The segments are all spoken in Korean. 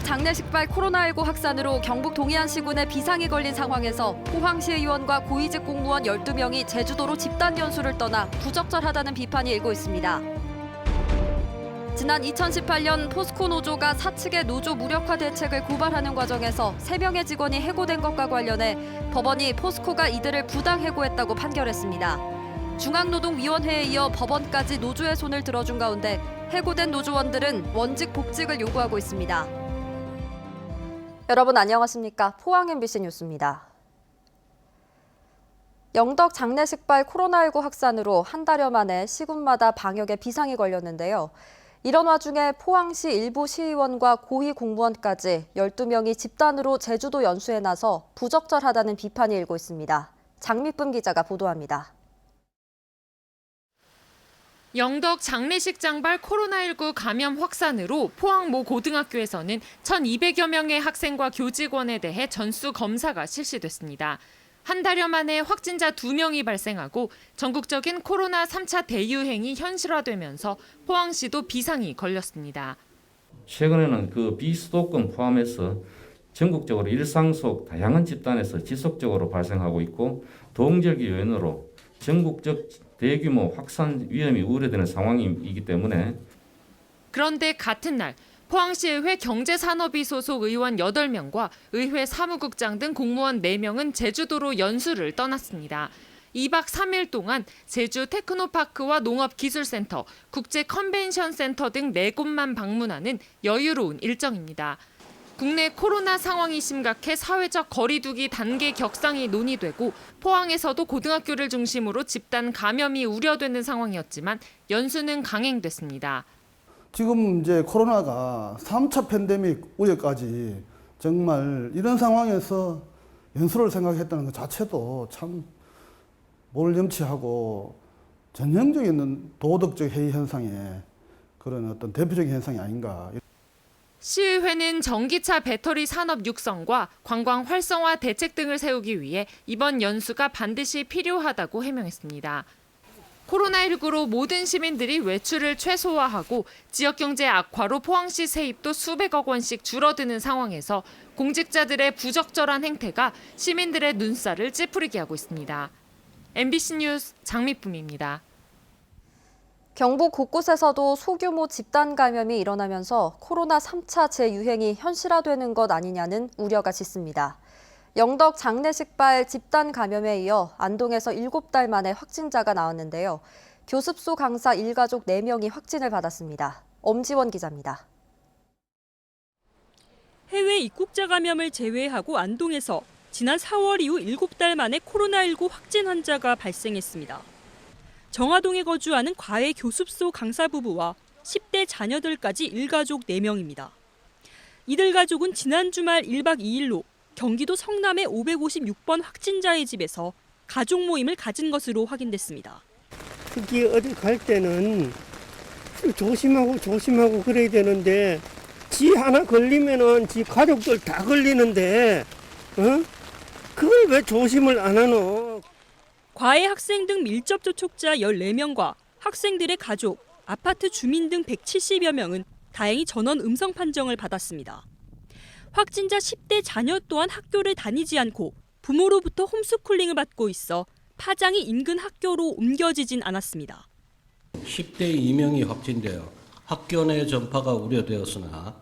영덕 장례식발 코로나19 확산으로 경북 동해안시군에 비상이 걸린 상황에서 포항시 의원과 고위직 공무원 12명이 제주도로 집단 연수를 떠나 부적절하다는 비판이 일고 있습니다. 지난 2018년 포스코 노조가 사측의 노조 무력화 대책을 고발하는 과정에서 3명의 직원이 해고된 것과 관련해 법원이 포스코가 이들을 부당 해고했다고 판결했습니다. 중앙노동위원회에 이어 법원까지 노조의 손을 들어준 가운데 해고된 노조원들은 원직 복직을 요구하고 있습니다. 여러분 안녕하십니까? 포항 MBC 뉴스입니다. 영덕 장례식발 코로나19 확산으로 한 달여 만에 시군마다 방역에 비상이 걸렸는데요. 이런 와중에 포항시 일부 시의원과 고위 공무원까지 12명이 집단으로 제주도 연수에 나서 부적절하다는 비판이 일고 있습니다. 장미쁨 기자가 보도합니다. 영덕 장례식장발 코로나19 감염 확산으로 포항 모 고등학교에서는 1,200여 명의 학생과 교직원에 대해 전수 검사가 실시됐습니다. 한 달여 만에 확진자 2명이 발생하고 전국적인 코로나 3차 대유행이 현실화되면서 포항시도 비상이 걸렸습니다. 최근에는 그 비수도권 포함해서 전국적으로 일상 속 다양한 집단에서 지속적으로 발생하고 있고 동절기 요인으로 전국적 대규모 확산 위험이 우려되는 상황이기 때문에 그런데 같은 날 포항시의회 경제산업위 소속 의원 8명과 의회 사무국장 등 공무원 4명은 제주도로 연수를 떠났습니다. 2박 3일 동안 제주 테크노파크와 농업기술센터, 국제컨벤션센터 등 4곳만 방문하는 여유로운 일정입니다. 국내 코로나 상황이 심각해 사회적 거리두기 단계 격상이 논의되고 포항에서도 고등학교를 중심으로 집단 감염이 우려되는 상황이었지만 연수는 강행됐습니다. 지금 이제 코로나가 3차 팬데믹 우려까지 정말 이런 상황에서 연수를 생각했다는 것 자체도 참 몰염치하고 전형적인 도덕적 해이 현상의 그런 어떤 대표적인 현상이 아닌가. 시의회는 전기차 배터리 산업 육성과 관광 활성화 대책 등을 세우기 위해 이번 연수가 반드시 필요하다고 해명했습니다. 코로나19로 모든 시민들이 외출을 최소화하고 지역경제 악화로 포항시 세입도 수백억 원씩 줄어드는 상황에서 공직자들의 부적절한 행태가 시민들의 눈살을 찌푸리게 하고 있습니다. MBC 뉴스 장미쁨입니다. 경북 곳곳에서도 소규모 집단 감염이 일어나면서 코로나 3차 재유행이 현실화되는 것 아니냐는 우려가 짙습니다. 영덕 장례식발 집단 감염에 이어 안동에서 7달 만에 확진자가 나왔는데요. 교습소 강사 일가족 4명이 확진을 받았습니다. 엄지원 기자입니다. 해외 입국자 감염을 제외하고 안동에서 지난 4월 이후 7달 만에 코로나19 확진 환자가 발생했습니다. 정화동에 거주하는 과외 교습소 강사 부부와 10대 자녀들까지 일가족 4명입니다. 이들 가족은 지난 주말 1박 2일로 경기도 성남의 556번 확진자의 집에서 가족 모임을 가진 것으로 확인됐습니다. 특히 어디 갈 때는 조심하고 그래야 되는데 지 하나 걸리면은 지 가족들 다 걸리는데 그걸 왜 조심을 안 하노? 과외 학생 등 밀접 접촉자 14명과 학생들의 가족, 아파트 주민 등 170여 명은 다행히 전원 음성 판정을 받았습니다. 확진자 10대 자녀 또한 학교를 다니지 않고 부모로부터 홈스쿨링을 받고 있어 파장이 인근 학교로 옮겨지진 않았습니다. 10대 2명이 확진되어 학교 내 전파가 우려되었으나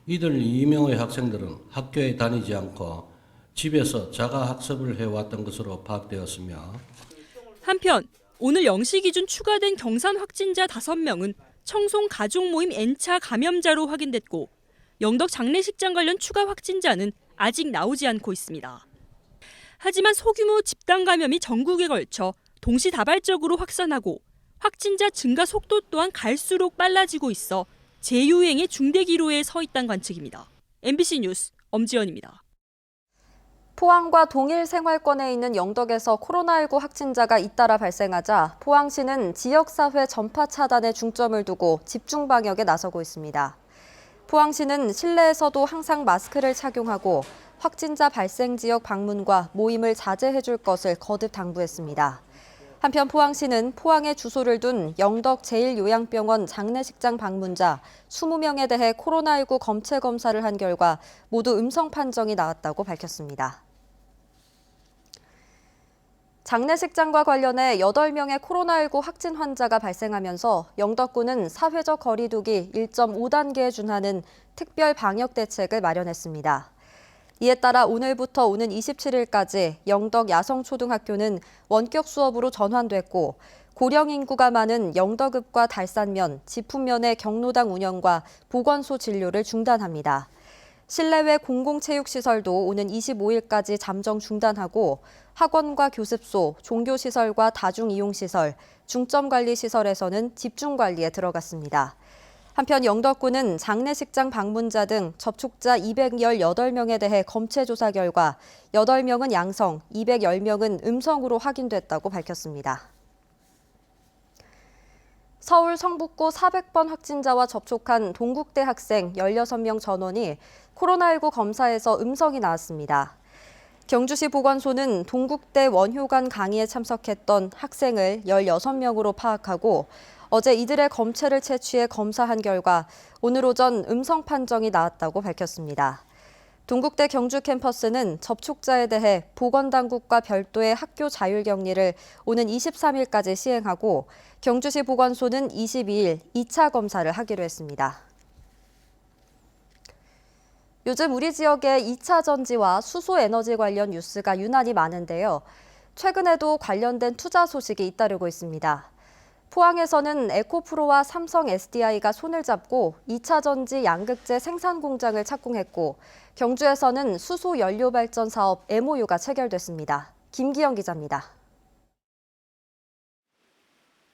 이들 2명의 학생들은 학교에 다니지 않고 집에서 자가 학습을 해왔던 것으로 파악되었으며 한편 오늘 0시 기준 추가된 경산 확진자 5명은 청송 가족 모임 N차 감염자로 확인됐고 영덕 장례식장 관련 추가 확진자는 아직 나오지 않고 있습니다. 하지만 소규모 집단 감염이 전국에 걸쳐 동시다발적으로 확산하고 확진자 증가 속도 또한 갈수록 빨라지고 있어 재유행의 중대 기로에 서 있다는 관측입니다. MBC 뉴스 엄지연입니다. 포항과 동일 생활권에 있는 영덕에서 코로나19 확진자가 잇따라 발생하자 포항시는 지역사회 전파 차단에 중점을 두고 집중 방역에 나서고 있습니다. 포항시는 실내에서도 항상 마스크를 착용하고 확진자 발생 지역 방문과 모임을 자제해 줄 것을 거듭 당부했습니다. 한편 포항시는 포항에 주소를 둔 영덕 제1요양병원 장례식장 방문자 20명에 대해 코로나19 검체 검사를 한 결과 모두 음성 판정이 나왔다고 밝혔습니다. 장례식장과 관련해 8명의 코로나19 확진 환자가 발생하면서 영덕군은 사회적 거리 두기 1.5단계에 준하는 특별 방역 대책을 마련했습니다. 이에 따라 오늘부터 오는 27일까지 영덕 야성초등학교는 원격 수업으로 전환됐고 고령 인구가 많은 영덕읍과 달산면, 지품면의 경로당 운영과 보건소 진료를 중단합니다. 실내외 공공체육시설도 오는 25일까지 잠정 중단하고 학원과 교습소, 종교시설과 다중이용시설, 중점관리시설에서는 집중관리에 들어갔습니다. 한편 영덕군은 장례식장 방문자 등 접촉자 218명에 대해 검체 조사 결과 8명은 양성, 210명은 음성으로 확인됐다고 밝혔습니다. 서울 성북구 400번 확진자와 접촉한 동국대 학생 16명 전원이 코로나19 검사에서 음성이 나왔습니다. 경주시 보건소는 동국대 원효관 강의에 참석했던 학생을 16명으로 파악하고 어제 이들의 검체를 채취해 검사한 결과 오늘 오전 음성 판정이 나왔다고 밝혔습니다. 동국대 경주 캠퍼스는 접촉자에 대해 보건당국과 별도의 학교 자율격리를 오는 23일까지 시행하고 경주시 보건소는 22일 2차 검사를 하기로 했습니다. 요즘 우리 지역의 2차 전지와 수소 에너지 관련 뉴스가 유난히 많은데요. 최근에도 관련된 투자 소식이 잇따르고 있습니다. 포항에서는 에코프로와 삼성 SDI가 손을 잡고 2차 전지 양극재 생산 공장을 착공했고 경주에서는 수소 연료 발전 사업 MOU가 체결됐습니다. 김기영 기자입니다.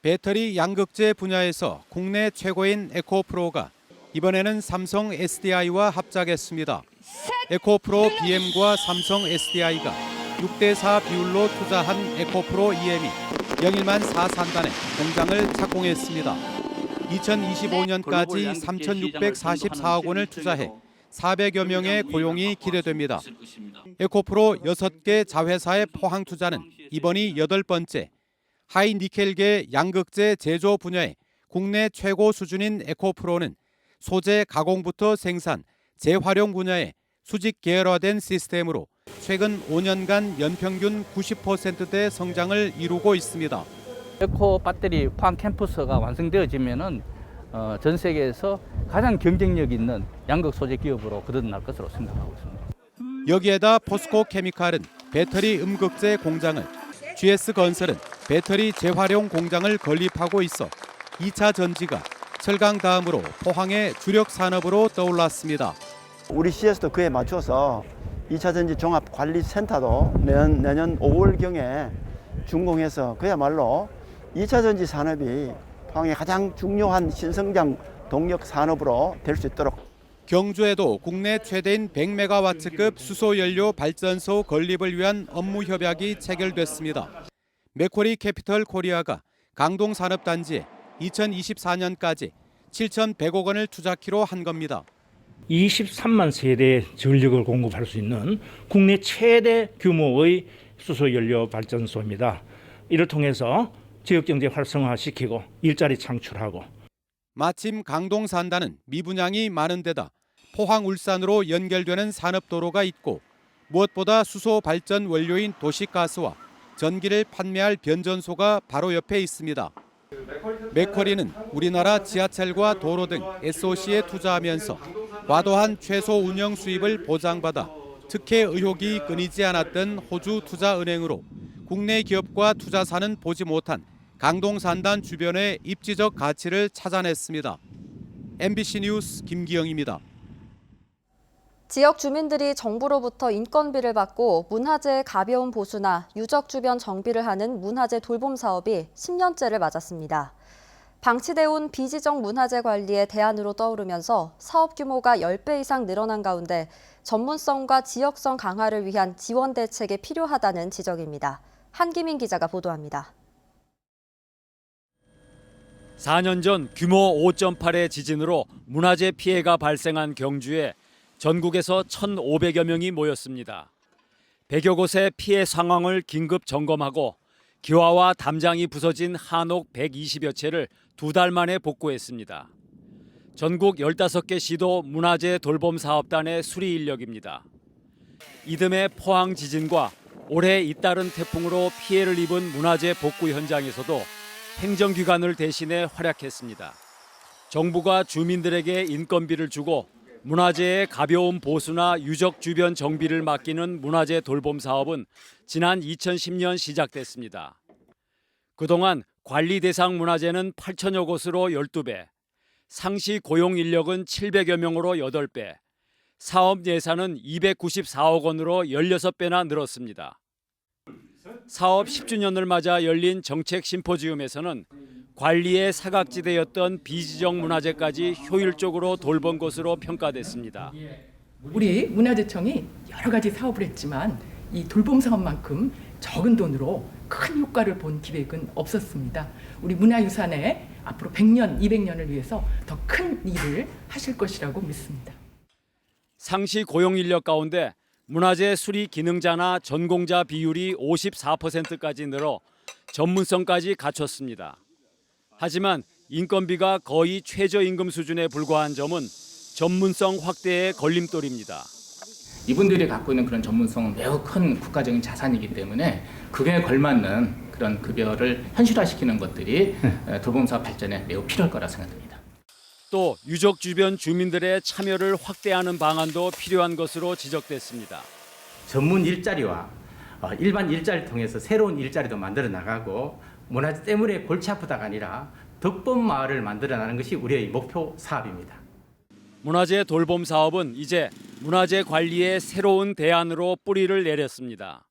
배터리 양극재 분야에서 국내 최고인 에코프로가 이번에는 삼성 SDI와 합작했습니다. 에코프로 BM과 삼성 SDI가 6대4 비율로 투자한 에코프로 EM이 영일만 4산단에 공장을 착공했습니다. 2025년까지 3,644억 원을 투자해 400여 명의 고용이 기대됩니다. 에코프로 6개 자회사의 포항 투자는 이번이 8번째. 하이니켈계 양극재 제조 분야의 국내 최고 수준인 에코프로는 소재 가공부터 생산, 재활용 분야의 수직 계열화된 시스템으로 최근 5년간 연평균 90%대 성장을 이루고 있습니다. 에코 배터리 포항 캠퍼스가 완성되어지면은 전 세계에서 가장 경쟁력 있는 양극 소재 기업으로 거듭날 것으로 생각하고 있습니다. 여기에다 포스코 케미칼은 배터리 음극재 공장을, GS건설은 배터리 재활용 공장을 건립하고 있어 2차 전지가 철강 다음으로 포항의 주력 산업으로 떠올랐습니다. 우리 시에서도 그에 맞춰서 2차 전지 종합관리센터도 내년 5월경에 준공해서 그야말로 2차 전지 산업이 포항의 가장 중요한 신성장 동력 산업으로 될 수 있도록. 경주에도 국내 최대인 100메가와트급 수소연료 발전소 건립을 위한 업무 협약이 체결됐습니다. 맥쿼리 캐피털 코리아가 강동 산업단지에 2024년까지 7,100억 원을 투자키로 한 겁니다. 23만 세대 전력을 공급할 수 있는 국내 최대 규모의 수소연료 발전소입니다. 이를 통해서 지역경제 활성화시키고 일자리 창출하고. 마침 강동 산단은 미분양이 많은 데다 포항 울산으로 연결되는 산업도로가 있고 무엇보다 수소 발전 원료인 도시가스와 전기를 판매할 변전소가 바로 옆에 있습니다. 맥쿼리는 우리나라 지하철과 도로 등 SOC에 투자하면서 과도한 최소 운영 수입을 보장받아 특혜 의혹이 끊이지 않았던 호주 투자은행으로 국내 기업과 투자사는 보지 못한 강동 산단 주변의 입지적 가치를 찾아냈습니다. MBC 뉴스 김기영입니다. 지역 주민들이 정부로부터 인건비를 받고 문화재의 가벼운 보수나 유적 주변 정비를 하는 문화재 돌봄 사업이 10년째를 맞았습니다. 방치돼 온 비지정 문화재 관리의 대안으로 떠오르면서 사업 규모가 10배 이상 늘어난 가운데 전문성과 지역성 강화를 위한 지원 대책이 필요하다는 지적입니다. 한기민 기자가 보도합니다. 4년 전 규모 5.8의 지진으로 문화재 피해가 발생한 경주에 전국에서 1,500여 명이 모였습니다. 100여 곳의 피해 상황을 긴급 점검하고 기와와 담장이 부서진 한옥 120여 채를 2달 만에 복구했습니다. 전국 15개 시도 문화재 돌봄 사업단의 수리 인력입니다. 이듬해 포항 지진과 올해 잇따른 태풍으로 피해를 입은 문화재 복구 현장에서도 행정기관을 대신해 활약했습니다. 정부가 주민들에게 인건비를 주고 문화재의 가벼운 보수나 유적 주변 정비를 맡기는 문화재 돌봄 사업은 지난 2010년 시작됐습니다. 그동안 관리 대상 문화재는 8천여 곳으로 12배, 상시 고용 인력은 700여 명으로 8배, 사업 예산은 294억 원으로 16배나 늘었습니다. 사업 10주년을 맞아 열린 정책 심포지움에서는 관리의 사각지대였던 비지정 문화재까지 효율적으로 돌본 것으로 평가됐습니다. 우리 문화재청이 여러 가지 사업을 했지만 이 돌봄 사업만큼 적은 돈으로 큰 효과를 본 기획은 없었습니다. 우리 문화유산에 앞으로 100년, 200년을 위해서 더 큰 일을 하실 것이라고 믿습니다. 상시 고용 인력 가운데 문화재 수리 기능자나 전공자 비율이 54%까지 늘어 전문성까지 갖췄습니다. 하지만 인건비가 거의 최저임금 수준에 불과한 점은 전문성 확대의 걸림돌입니다. 이분들이 갖고 있는 그런 전문성은 매우 큰 국가적인 자산이기 때문에 그에 걸맞는 그런 급여를 현실화시키는 것들이 돌봄 사업 발전에 매우 필요할 거라 생각됩니다. 또 유적 주변 주민들의 참여를 확대하는 방안도 필요한 것으로 지적됐습니다. 전문 일자리와 일반 일자리를 통해서 새로운 일자리도 만들어 나가고 문화재 때문에 골치 아프다가 아니라 덕범 마을을 만들어 나가는 것이 우리의 목표 사업입니다. 문화재 돌봄 사업은 이제 문화재 관리의 새로운 대안으로 뿌리를 내렸습니다.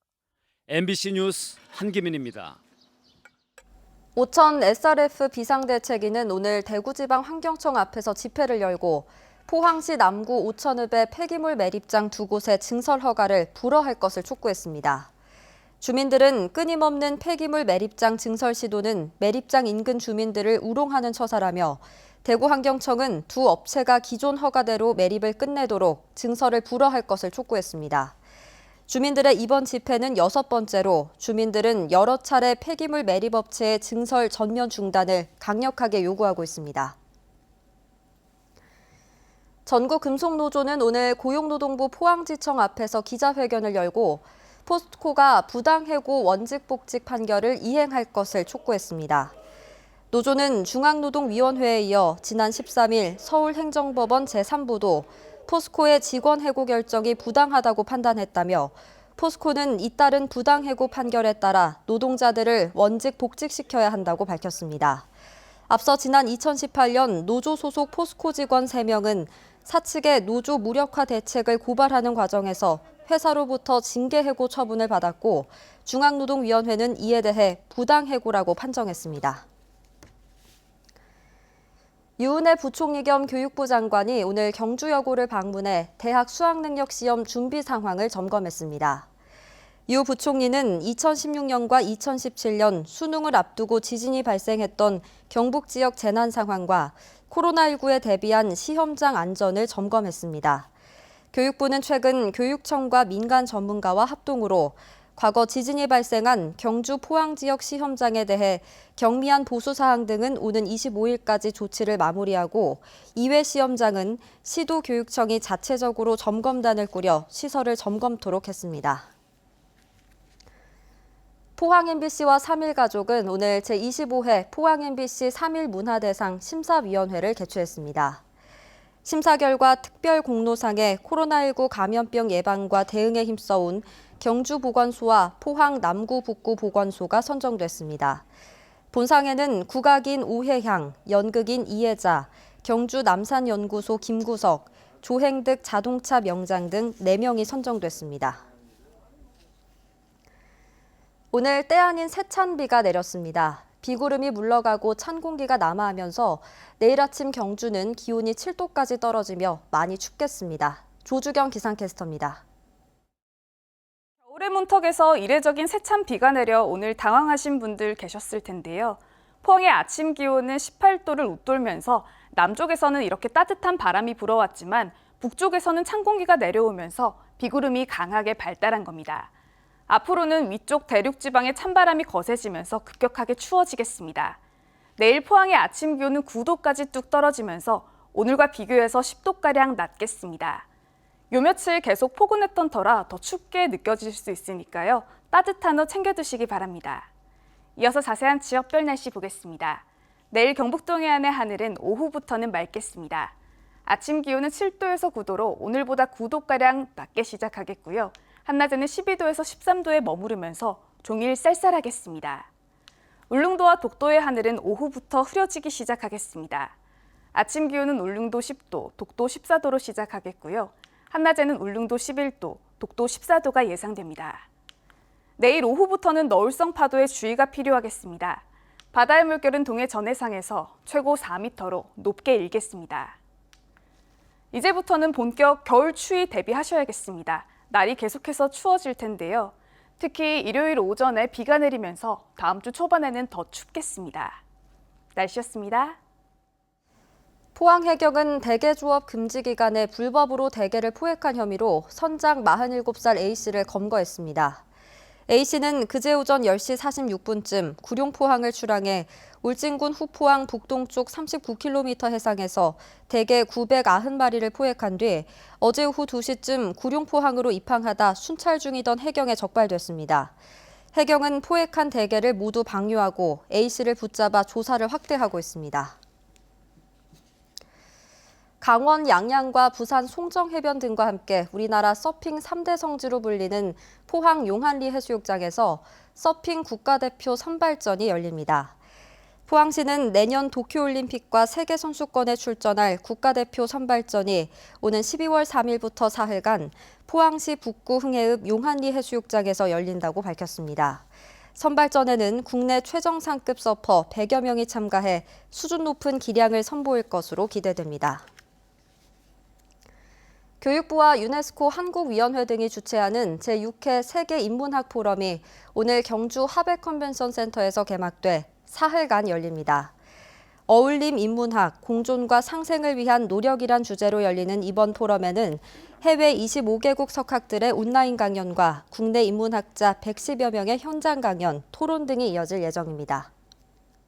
MBC 뉴스 한기민입니다. 오천 SRF 비상대책위는 오늘 대구지방환경청 앞에서 집회를 열고 포항시 남구 오천읍의 폐기물 매립장 2곳의 증설 허가를 불허할 것을 촉구했습니다. 주민들은 끊임없는 폐기물 매립장 증설 시도는 매립장 인근 주민들을 우롱하는 처사라며 대구환경청은 두 업체가 기존 허가대로 매립을 끝내도록 증설을 불허할 것을 촉구했습니다. 주민들의 이번 집회는 6번째로 주민들은 여러 차례 폐기물 매립업체의 증설 전면 중단을 강력하게 요구하고 있습니다. 전국금속노조는 오늘 고용노동부 포항지청 앞에서 기자회견을 열고 포스코가 부당해고 원직복직 판결을 이행할 것을 촉구했습니다. 노조는 중앙노동위원회에 이어 지난 13일 서울행정법원 제3부도 포스코의 직원 해고 결정이 부당하다고 판단했다며 포스코는 잇따른 부당해고 판결에 따라 노동자들을 원직 복직시켜야 한다고 밝혔습니다. 앞서 지난 2018년 노조 소속 포스코 직원 3명은 사측의 노조 무력화 대책을 고발하는 과정에서 회사로부터 징계 해고 처분을 받았고 중앙노동위원회는 이에 대해 부당해고라고 판정했습니다. 유은혜 부총리 겸 교육부 장관이 오늘 경주여고를 방문해 대학 수학능력시험 준비 상황을 점검했습니다. 유 부총리는 2016년과 2017년 수능을 앞두고 지진이 발생했던 경북 지역 재난 상황과 코로나19에 대비한 시험장 안전을 점검했습니다. 교육부는 최근 교육청과 민간 전문가와 합동으로 과거 지진이 발생한 경주 포항 지역 시험장에 대해 경미한 보수 사항 등은 오는 25일까지 조치를 마무리하고 이외 시험장은 시도교육청이 자체적으로 점검단을 꾸려 시설을 점검토록 했습니다. 포항 MBC와 3일 가족은 오늘 제25회 포항 MBC 3일 문화대상 심사위원회를 개최했습니다. 심사 결과 특별 공로상에 코로나19 감염병 예방과 대응에 힘써온 경주보건소와 포항 남구 북구 보건소가 선정됐습니다. 본상에는 국악인 오혜향, 연극인 이혜자, 경주 남산연구소 김구석, 조행득 자동차 명장 등 4명이 선정됐습니다. 오늘 때 아닌 세찬비가 내렸습니다. 비구름이 물러가고 찬 공기가 남하하면서 내일 아침 경주는 기온이 7도까지 떨어지며 많이 춥겠습니다. 조주경 기상캐스터입니다. 겨울의 문턱에서 이례적인 세찬 비가 내려 오늘 당황하신 분들 계셨을 텐데요. 포항의 아침 기온은 18도를 웃돌면서 남쪽에서는 이렇게 따뜻한 바람이 불어왔지만 북쪽에서는 찬 공기가 내려오면서 비구름이 강하게 발달한 겁니다. 앞으로는 위쪽 대륙 지방에 찬바람이 거세지면서 급격하게 추워지겠습니다. 내일 포항의 아침 기온은 9도까지 뚝 떨어지면서 오늘과 비교해서 10도가량 낮겠습니다. 요 며칠 계속 포근했던 터라 더 춥게 느껴질 수 있으니까요. 따뜻한 옷 챙겨 두시기 바랍니다. 이어서 자세한 지역별 날씨 보겠습니다. 내일 경북 동해안의 하늘은 오후부터는 맑겠습니다. 아침 기온은 7도에서 9도로 오늘보다 9도가량 낮게 시작하겠고요. 한낮에는 12도에서 13도에 머무르면서 종일 쌀쌀하겠습니다. 울릉도와 독도의 하늘은 오후부터 흐려지기 시작하겠습니다. 아침 기온은 울릉도 10도, 독도 14도로 시작하겠고요. 한낮에는 울릉도 11도, 독도 14도가 예상됩니다. 내일 오후부터는 너울성 파도에 주의가 필요하겠습니다. 바다의 물결은 동해 전해상에서 최고 4m로 높게 일겠습니다. 이제부터는 본격 겨울 추위 대비하셔야겠습니다. 날이 계속해서 추워질 텐데요. 특히 일요일 오전에 비가 내리면서 다음 주 초반에는 더 춥겠습니다. 날씨였습니다. 포항해경은 대게조업 금지 기간에 불법으로 대게를 포획한 혐의로 선장 47살 A씨를 검거했습니다. A씨는 그제 오전 10시 46분쯤 구룡포항을 출항해 울진군 후포항 북동쪽 39km 해상에서 대게 990마리를 포획한 뒤 어제 오후 2시쯤 구룡포항으로 입항하다 순찰 중이던 해경에 적발됐습니다. 해경은 포획한 대게를 모두 방류하고 A씨를 붙잡아 조사를 확대하고 있습니다. 강원 양양과 부산 송정해변 등과 함께 우리나라 서핑 3대 성지로 불리는 포항 용한리 해수욕장에서 서핑 국가대표 선발전이 열립니다. 포항시는 내년 도쿄올림픽과 세계선수권에 출전할 국가대표 선발전이 오는 12월 3일부터 사흘간 포항시 북구 흥해읍 용한리 해수욕장에서 열린다고 밝혔습니다. 선발전에는 국내 최정상급 서퍼 100여 명이 참가해 수준 높은 기량을 선보일 것으로 기대됩니다. 교육부와 유네스코 한국위원회 등이 주최하는 제6회 세계인문학 포럼이 오늘 경주 하백컨벤션센터에서 개막돼 사흘간 열립니다. 어울림 인문학, 공존과 상생을 위한 노력이란 주제로 열리는 이번 포럼에는 해외 25개국 석학들의 온라인 강연과 국내 인문학자 110여 명의 현장 강연, 토론 등이 이어질 예정입니다.